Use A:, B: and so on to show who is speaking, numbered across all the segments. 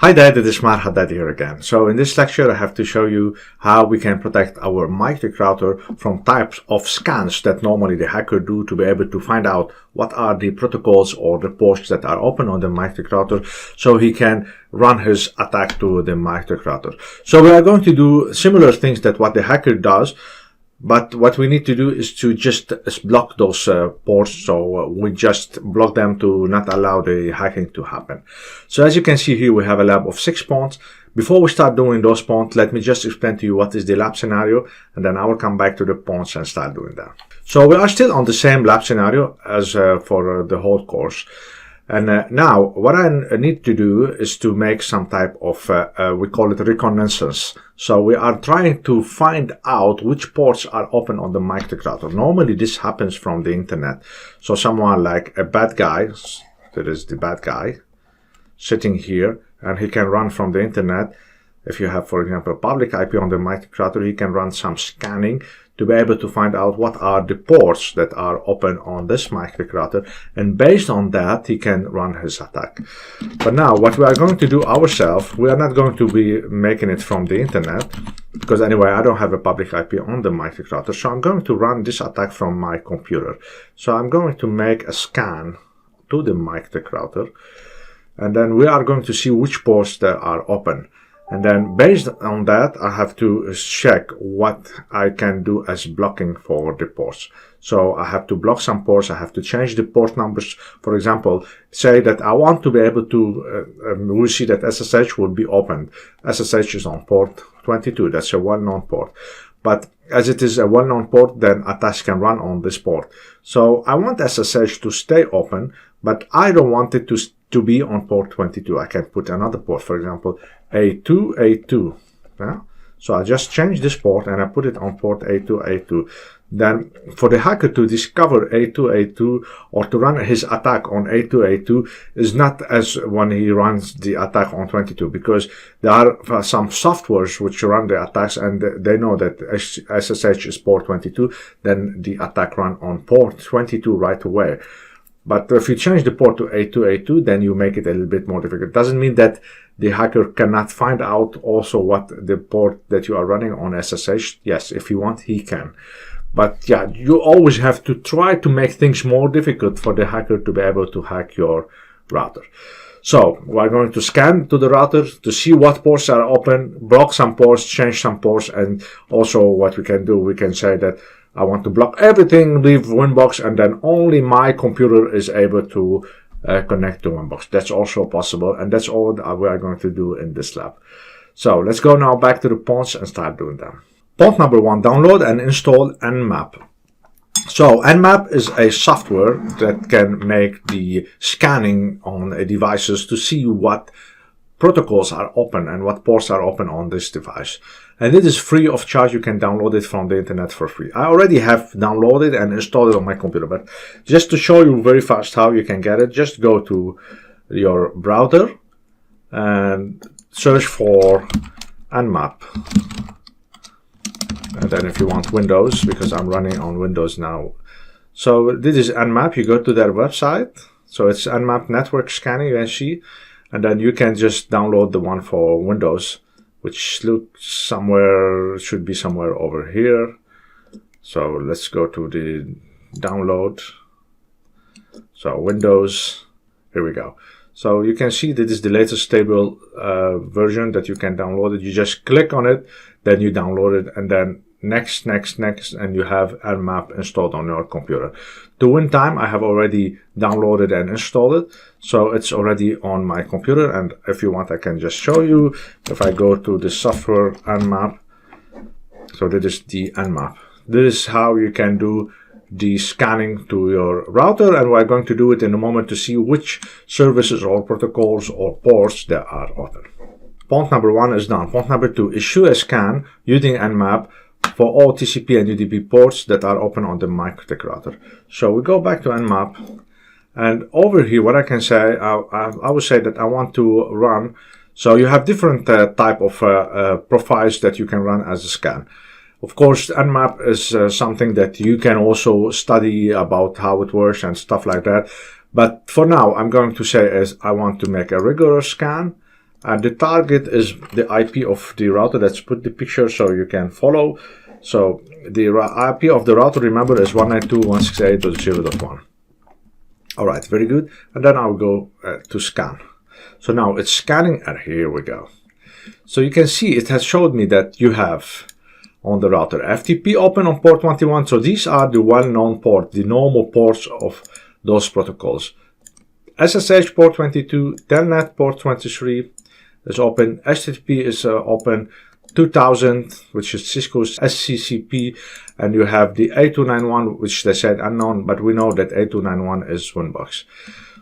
A: Hi there, this is Smart Haddad here again. So in this lecture I have to show you how we can protect our MikroTik router from types of scans that normally the hacker do to be able to find out what are the protocols or the ports that are open on the MikroTik router so he can run his attack to the MikroTik router. So we are going to do similar things that what the hacker does, but what we need to do is to just block those ports. So we just block them to not allow the hacking to happen. So as you can see here, we have a lab of 6 ports. Before we start doing those ports, let me just explain to you what is the lab scenario, and then I will come back to the ports and start doing that. So we are still on the same lab scenario as for the whole course. And now what I need to do is to make some type of, we call it reconnaissance. So we are trying to find out which ports are open on the MikroTik router. Normally this happens from the internet. So someone like a bad guy, that is the bad guy, sitting here, and he can run from the internet. If you have, for example, a public IP on the MikroTik router, he can run some scanning to be able to find out what are the ports that are open on this MikroTik router, and based on that he can run his attack. But now what we are going to do ourselves, we are not going to be making it from the internet, because anyway I don't have a public IP on the MikroTik router, so I'm going to run this attack from my computer. So I'm going to make a scan to the MikroTik router, and then we are going to see which ports that are open. And then based on that, I have to check what I can do as blocking for the ports. So I have to block some ports. I have to change the port numbers. For example, say that I want to be able to, we see that SSH will be opened. SSH is on port 22. That's a well-known port. But as it is a well-known port, then attacks can run on this port. So I want SSH to stay open, but I don't want it to be on port 22. I can put another port, for example, A2. Yeah? So I just change this port and I put it on port A2. Then for the hacker to discover A2 or to run his attack on A2 is not as when he runs the attack on 22, because there are some softwares which run the attacks and they know that SSH is port 22, then the attack run on port 22 right away. But if you change the port to A2, then you make it a little bit more difficult. It doesn't mean that the hacker cannot find out also what the port that you are running on SSH. Yes, if you want, he can. But yeah, you always have to try to make things more difficult for the hacker to be able to hack your router. So we're going to scan to the router to see what ports are open, block some ports, change some ports, and also what we can do, we can say that I want to block everything, leave Winbox, and then only my computer is able to connect to Winbox. That's also possible, and that's all that we are going to do in this lab. So let's go now back to the ports and start doing them. Port number 1, download and install Nmap. So Nmap is a software that can make the scanning on devices to see what protocols are open and what ports are open on this device. And it is free of charge. You can download it from the internet for free. I already have downloaded and installed it on my computer, but just to show you very fast how you can get it, just go to your browser and search for Nmap. And then if you want Windows, because I'm running on Windows now. So this is Nmap. You go to their website. So it's Nmap network scanning, you can see. And then you can just download the one for Windows, which looks somewhere, should be somewhere over here. So let's go to the download. So Windows, here we go. So you can see that is the latest stable version that you can download it. You just click on it, then you download it, and then next, and you have Nmap installed on your computer. To win time, I have already downloaded and installed it, so it's already on my computer. And if you want, I can just show you. If I go to the software Nmap, so that is the Nmap. This is how you can do the scanning to your router, and we're going to do it in a moment to see which services or protocols or ports that are open. Port number 1 is done. Port number 2, issue a scan using Nmap for all TCP and UDP ports that are open on the MikroTik router. So we go back to Nmap, and over here what I can say, I would say that I want to run, so you have different type of profiles that you can run as a scan. Of course, Nmap is something that you can also study about how it works and stuff like that. But for now, I'm going to say is I want to make a regular scan, and the target is the IP of the router. Let's put the picture so you can follow. So the IP of the router, remember, is 192.168.0.1. all right, very good. And then I'll go to scan. So now it's scanning, and here we go. So you can see it has showed me that you have on the router FTP open on port 21. So these are the well-known ports, the normal ports of those protocols. SSH port 22, Telnet port 23 is open, HTTP is open, 2000, which is Cisco's SCCP, and you have the 8291, which they said unknown, but we know that 8291 is Winbox.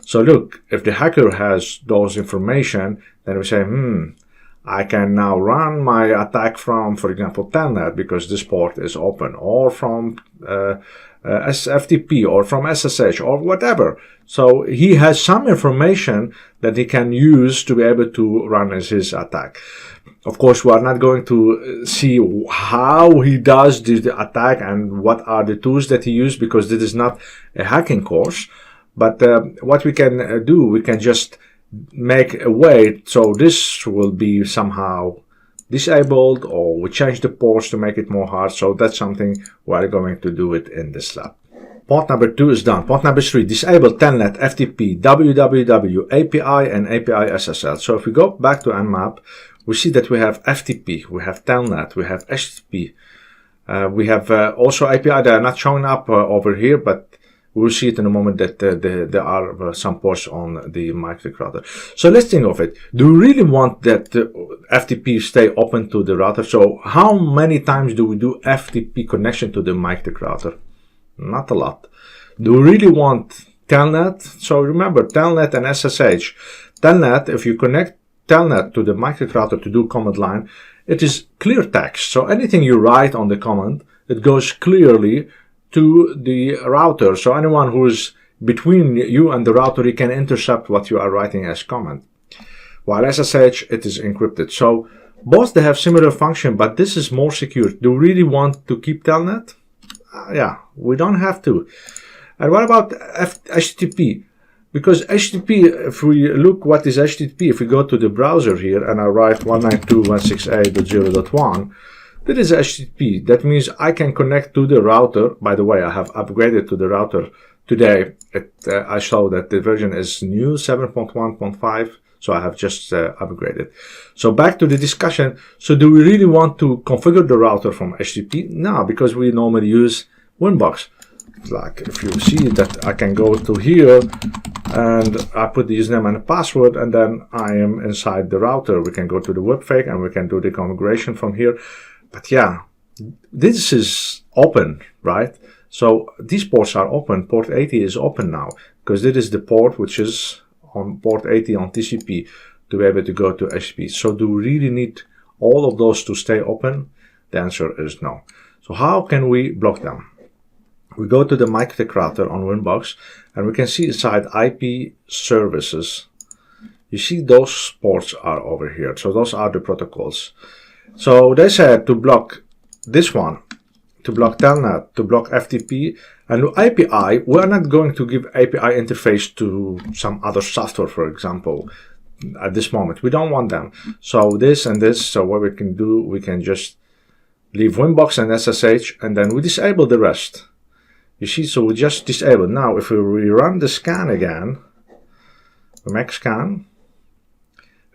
A: So look, if the hacker has those information, then we say, I can now run my attack from, for example, Telnet, because this port is open, or from FTP, or from SSH, or whatever. So he has some information that he can use to be able to run his attack. Of course, we are not going to see how he does the attack and what are the tools that he uses, because this is not a hacking course. But what we can do, we can just make a way so this will be somehow disabled, or we change the ports to make it more hard. So that's something we're going to do it in this lab. Port number 2 is done. Port number 3, disable Telnet, FTP, www, API, and API SSL. So if we go back to Nmap, we see that we have FTP, we have Telnet, we have HTTP. We have also API. They are not showing up over here, but we'll see it in a moment that there are some ports on the MikroTik router. So let's think of it. Do we really want that FTP stay open to the router? So how many times do we do FTP connection to the MikroTik router? Not a lot. Do we really want Telnet? So remember, Telnet and SSH. Telnet, if you connect Telnet to the MikroTik router to do command line, it is clear text. So anything you write on the command, it goes clearly to the router. So anyone who is between you and the router, he can intercept what you are writing as command. While SSH, it is encrypted. So both they have similar function, but this is more secure. Do we really want to keep Telnet? Yeah, we don't have to. And what about HTTP? Because HTTP, if we look what is HTTP, if we go to the browser here and I write 192.168.0.1, that is HTTP. That means I can connect to the router. By the way, I have upgraded to the router today. I show that the version is new 7.1.5. So I have just upgraded. So back to the discussion. So do we really want to configure the router from HTTP? No, because we normally use Winbox. Like if you see that I can go to here and I put the username and the password, and then I am inside the router. We can go to the webfake and we can do the configuration from here. But yeah, this is open, right? So these ports are open. Port 80 is open now because this is the port which is on port 80 on TCP to be able to go to HTTP. So do we really need all of those to stay open? The answer is no. So how can we block them? We go to the MikroTik router on Winbox and we can see inside IP services. You see those ports are over here. So those are the protocols. So they said to block this one, to block Telnet, to block FTP, and API, we're not going to give API interface to some other software, for example, at this moment. We don't want them. So this and this, so what we can do, we can just leave Winbox and SSH, and then we disable the rest. You see, so we just disable. Now, if we rerun the scan again, we make scan.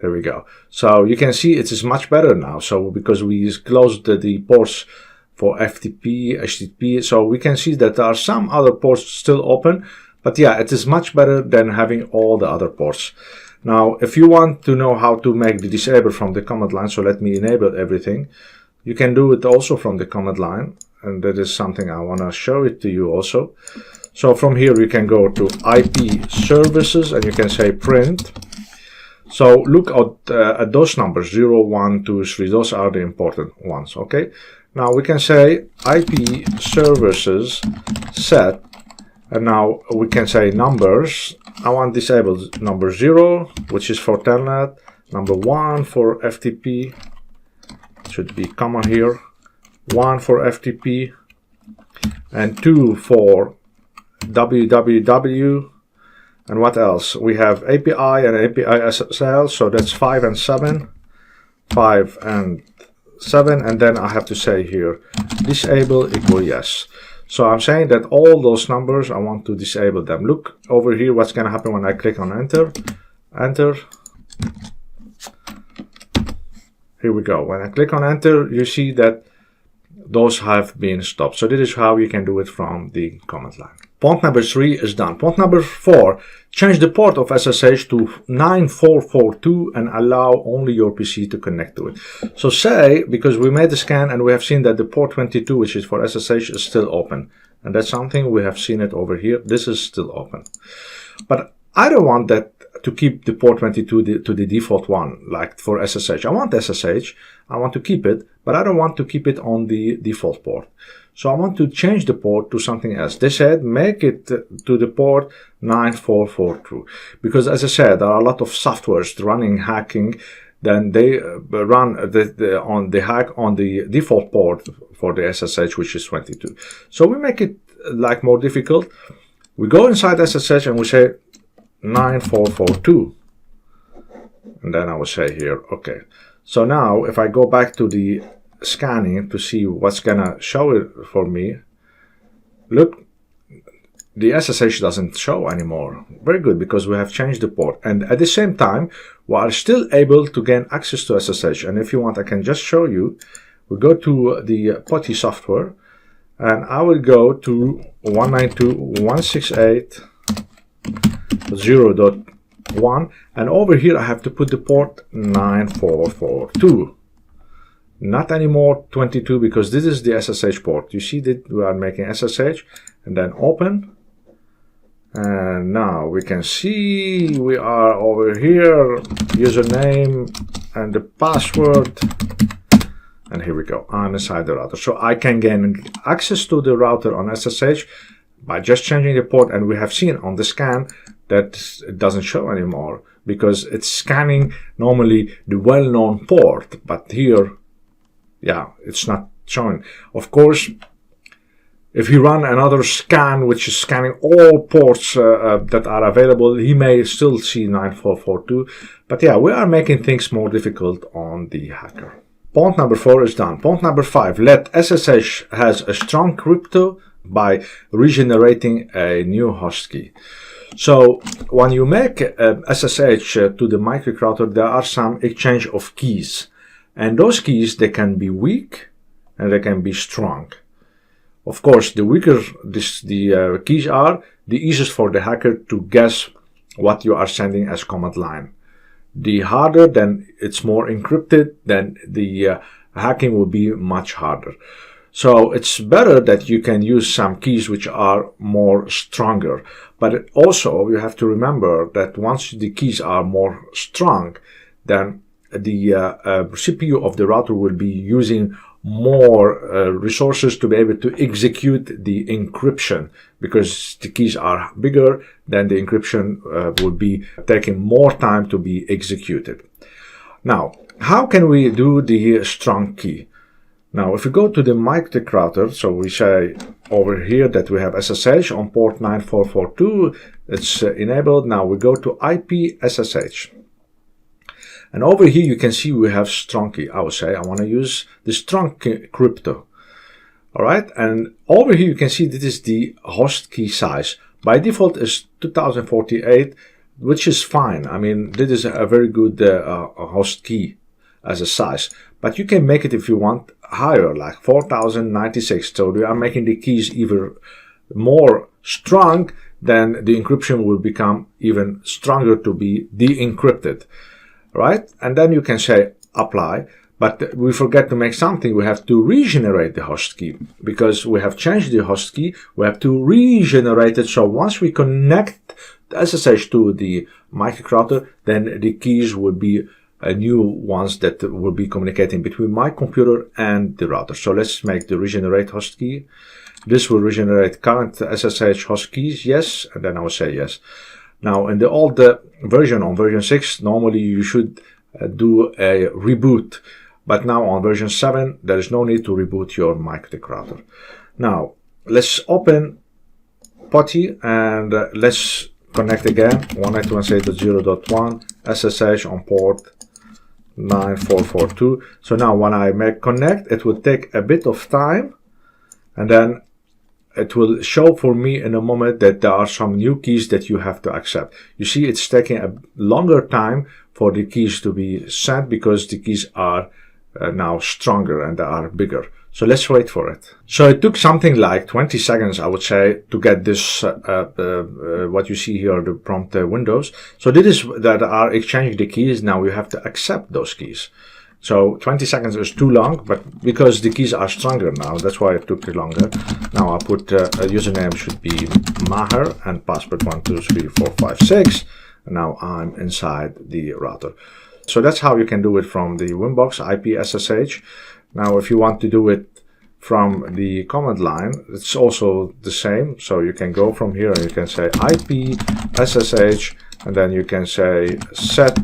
A: There we go. So you can see it is much better now. So because we closed the ports for FTP, HTTP, so we can see that there are some other ports still open. But yeah, it is much better than having all the other ports. Now, if you want to know how to make the disable from the command line, so let me enable everything. You can do it also from the command line. And that is something I want to show it to you also. So from here, you can go to IP services and you can say print. So look at those numbers, 0, 1, 2, 3. Those are the important ones, okay? Now we can say IP services set, and now we can say numbers. I want disabled number 0, which is for Telnet, number 1 for FTP, should be comma here, 1 for FTP, and 2 for www, And what else? We have API and API SSL, so that's 5 and 7. 5 and 7, and then I have to say here, disable equal yes. So I'm saying that all those numbers, I want to disable them. Look over here, what's going to happen when I click on enter. Enter. Here we go. When I click on enter, you see that those have been stopped. So this is how you can do it from the command line. Point number 3 is done. Point number 4, change the port of SSH to 9442 and allow only your PC to connect to it. So say, because we made the scan and we have seen that the port 22, which is for SSH, is still open. And that's something we have seen it over here. This is still open. But I don't want that to keep the port 22 to the default one, like for SSH. I want SSH, I want to keep it, but I don't want to keep it on the default port. So I want to change the port to something else. They said make it to the port 9442. Because as I said, there are a lot of softwares running hacking, then they run the hack on the default port for the SSH, which is 22. So we make it like more difficult. We go inside SSH and we say 9442, and then I will say here, okay. So now if I go back to the scanning to see what's gonna show it for me, look, the SSH doesn't show anymore. Very good, because we have changed the port, and at the same time we are still able to gain access to SSH. And if you want, I can just show you. We go to the PuTTY software, and I will go to 192.168.0.1, and over here I have to put the port 9442, not anymore 22, because this is the SSH port. You see that we are making SSH, and then open, and now we can see we are over here, username and the password, and here we go. I'm inside the router, so I can gain access to the router on SSH by just changing the port. And we have seen on the scan that it doesn't show anymore because it's scanning normally the well-known port, but here, yeah, it's not showing. Of course, if you run another scan which is scanning all ports that are available, he may still see 9442. But yeah, we are making things more difficult on the hacker. Point number 4 is done. Point number 5, let SSH has a strong crypto by regenerating a new host key. So when you make SSH to the MikroTik router, there are some exchange of keys, and those keys, they can be weak and they can be strong. Of course, the weaker the keys are, the easiest for the hacker to guess what you are sending as command line. The harder, then it's more encrypted, then the hacking will be much harder. So it's better that you can use some keys which are more stronger. But also you have to remember that once the keys are more strong, then the CPU of the router will be using more resources to be able to execute the encryption, because the keys are bigger, then the encryption will be taking more time to be executed. Now, how can we do the strong key? Now, if we go to the MikroTik router, so we say over here that we have SSH on port 9442, it's enabled. Now we go to IP SSH. And over here you can see we have strong key. I will say I want to use the strong key crypto. Alright, and over here you can see this is the host key size. By default is 2048, which is fine. I mean, this is a very good host key as a size. But you can make it if you want higher, like 4096. So we are making the keys even more strong, then the encryption will become even stronger to be de-encrypted. Right? And then you can say apply, but we forget to make something. We have to regenerate the host key because we have changed the host key. We have to regenerate it. So once we connect the SSH to the MikroTik router, then the keys will be new ones that will be communicating between my computer and the router. So let's make the regenerate host key. This will regenerate current SSH host keys. Yes. And then I will say yes. Now, in the old version, on version 6, normally you should do a reboot. But now on version 7, there is no need to reboot your MikroTik router. Now, let's open PuTTY and let's connect again, 192.168.0.1, SSH on port 9442. So now when I make connect, it will take a bit of time, and then it will show for me in a moment that there are some new keys that you have to accept. You see, it's taking a longer time for the keys to be sent because the keys are now stronger and they are bigger. So let's wait for it. So it took something like 20 seconds, I would say, to get this, what you see here, the prompt windows. So this is that are exchanging the keys. Now you have to accept those keys. So 20 seconds is too long, but because the keys are stronger now, that's why it took longer. Now I put a username should be Maher and password 123456. And now I'm inside the router. So that's how you can do it from the Winbox IP SSH. Now if you want to do it from the command line, it's also the same. So you can go from here and you can say IP SSH, and then you can say set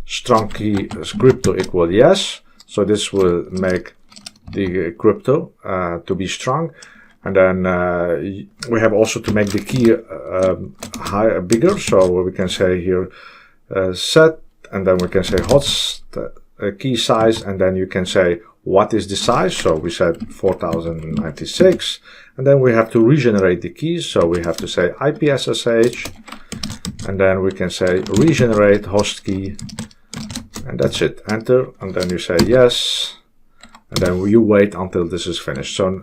A: strong key crypto equal yes. So this will make the crypto to be strong. And then we have also to make the key bigger. So we can say here set, and then we can say host key size, and then you can say what is the size. So we said 4096, and then we have to regenerate the keys. So we have to say IP SSH, and then we can say regenerate host key. And that's it. Enter, and then you say yes, and then you wait until this is finished. So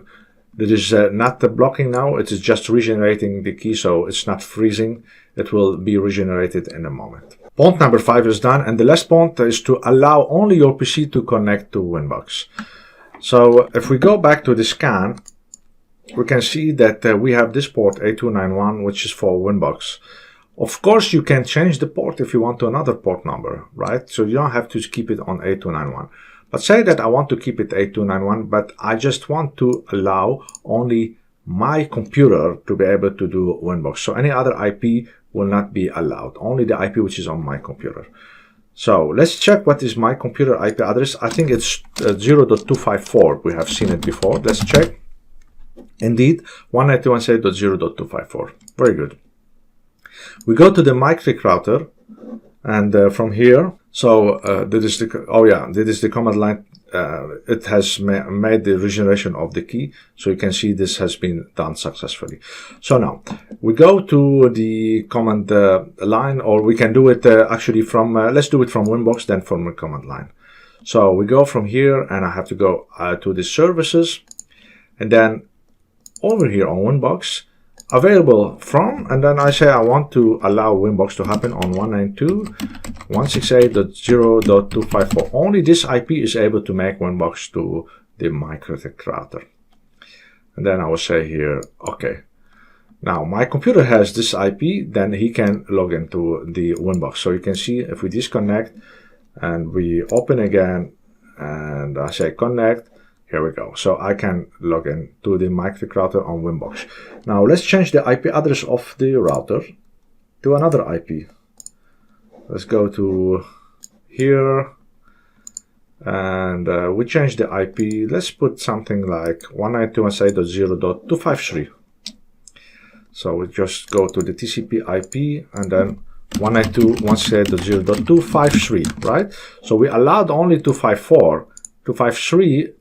A: this is not blocking now, it is just regenerating the key, so it's not freezing. It will be regenerated in a moment. Point number 5 is done, and the last point is to allow only your PC to connect to Winbox. So if we go back to the scan, we can see that we have this port 8291, which is for Winbox. Of course, you can change the port if you want to another port number, right? So you don't have to keep it on 8291. But say that I want to keep it 8291, but I just want to allow only my computer to be able to do Winbox. So any other IP will not be allowed, only the IP which is on my computer. So let's check what is my computer IP address. I think it's 0.254. We have seen it before. Let's check. Indeed, 192.168.0.254. Very good. We go to the MikroTik router, and from here, so this is the command line. It has made the regeneration of the key, so you can see this has been done successfully. So now we go to the command line, or we can do it actually from let's do it from Winbox, then from the command line. So we go from here, and I have to go to the services, and then over here on Winbox, available from, and then I say I want to allow Winbox to happen on 192.168.0.254. Only this IP is able to make Winbox to the MikroTik router. And then I will say here, okay. Now my computer has this IP, then he can log into the Winbox. So you can see if we disconnect and we open again, and I say connect, here we go. So I can log in to the MikroTik router on Winbox. Now let's change the IP address of the router to another IP. Let's go to here, and we change the IP. Let's put something like 192.168.0.253. So we just go to the TCP IP, and then 192.168.0.253, right? So we allowed only 254. 253,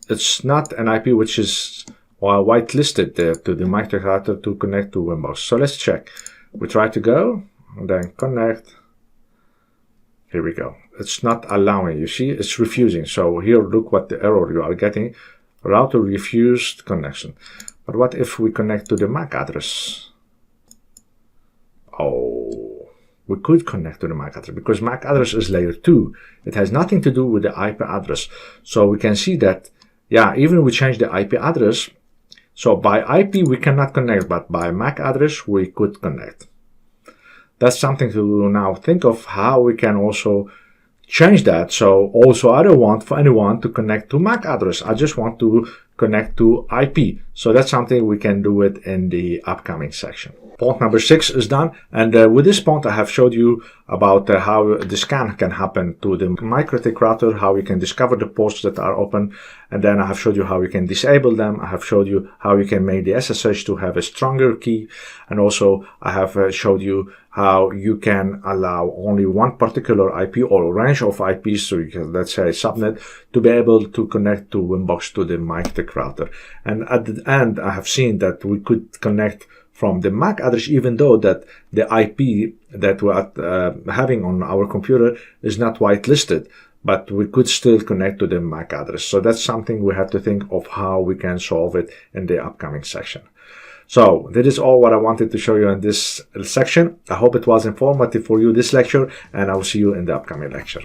A: it's not an IP which is whitelisted there to the MikroTik router to connect to Winbox. So let's check. We try to go, and then connect. Here we go. It's not allowing. You see, it's refusing. So here, look what the error you are getting. Router refused connection. But what if we connect to the MAC address? Oh, we could connect to the MAC address because MAC address is layer 2. It has nothing to do with the IP address. So we can see that, yeah, even we change the IP address. So by IP we cannot connect, but by MAC address we could connect. That's something to now think of how we can also change that. So also I don't want for anyone to connect to MAC address. I just want to connect to IP. So that's something we can do it in the upcoming section. Point number 6 is done, and with this point I have showed you about how the scan can happen to the MikroTik router, how you can discover the ports that are open, and then I have showed you how you can disable them. I have showed you how you can make the SSH to have a stronger key, and also I have showed you how you can allow only one particular IP or range of IPs, so you can, let's say, subnet, to be able to connect to Winbox to the MikroTik router. And at the end I have seen that we could connect from the MAC address, even though that the IP that we are having on our computer is not whitelisted, but we could still connect to the MAC address. So that's something we have to think of how we can solve it in the upcoming section. So that is all what I wanted to show you in this section. I hope it was informative for you, this lecture, and I will see you in the upcoming lecture.